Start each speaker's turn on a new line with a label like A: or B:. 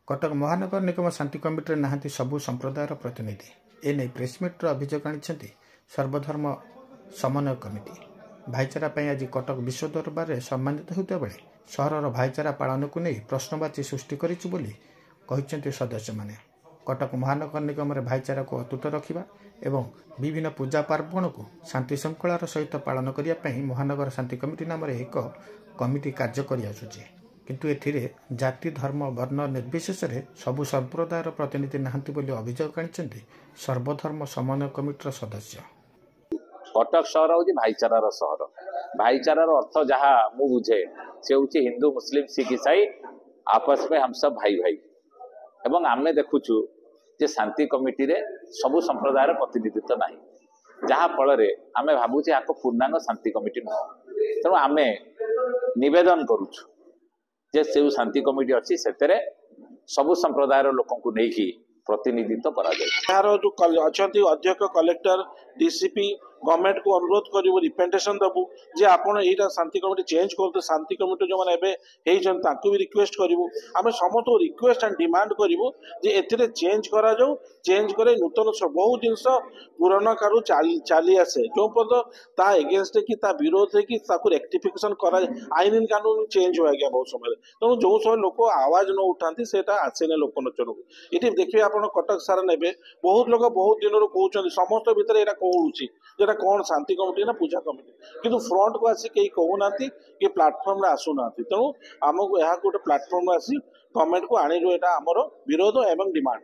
A: कटक महानगर निगम शांति कमिटी नहांती सबु संप्रदायर प्रतिनिधि एने प्रेसमिट्र अभियोग आनी सर्वधर्म समन्वय कमिटी भाईचारा आज कटक विश्व दरबार में सम्मानित होता बेले सहरर भाईचारा पालन को नहीं प्रश्नवाची सृष्टि कर सदस्य माने कटक महानगर निगम में भाईचारा को अतुट रखा एवं विभिन्न पूजा पार्वण को शांति श्रृंखलार सहित पालन करने महानगर शांति कमिटी नाम एक कमिटी कार्य कर किंतु एथिरे जाति धर्म वर्ण निर्विशेष सबु संप्रदायर प्रतिनिधि नहांती बोली अभियोग आनी सर्वधर्म समन्वय कमिटीर सदस्य।
B: कटक सहर हूँ भाईचारार सहर। भाईचारार अर्थ जहाँ मु बुझे से हूँ हिंदू मुस्लिम सिख ईसाई आपस में हम सब भाई भाई एवं आमे देखुचु जे शांति कमिटी रे सबु संप्रदायर प्रतिनिधित्व नाही जहाँ फल आमे भावुचे या पूर्णांग शांति कमिटी नुह तेणु आमे निवेदन करुचु जे से शांति कमिटी अच्छी से सबु संप्रदायर लोक नहीं प्रतिनिधित्व करा
C: यार जो अच्छा अध्यक्ष कलेक्टर डीसीपी गवर्नमेंट को अनुरोध करूँ रिप्रेजेंटेशन दबू जे आपड़ यहाँ शांति कमिटी चेंज करते शांति कमिटी जो मैंने भी रिक्वेस्ट करूँ आम समस्त रिक्वेस्ट एंड डिमांड करूँ जे एथिरे चेंज करा जाऊ चेंज करे नूतन बहुत जिनस पुराना कारू चली आसे जो पर्यटन ता एगेन्स्ट कि विरोध कि रेक्टिफिकेशन करा आईन कानून चेंज हो गया बहुत समय तेणु जो समय लोक आवाज न उठाती से आसेने लोकलोचन को ये देखिए आप कटक सारा ने बहुत लोग बहुत दिन कहते समस्त भितर यहाँ कहूँ जेटा कौन शांति कमिटी ना पूजा कमिटी किंतु फ्रंट को आसी कहीं कहूना कि प्लाटफर्म रे आसुना तेणु आमको यहाँ गोटे प्लाटफर्म आसी गवर्नमेंट को आनी जो यहाँ आमर विरोध एवं डिमांड।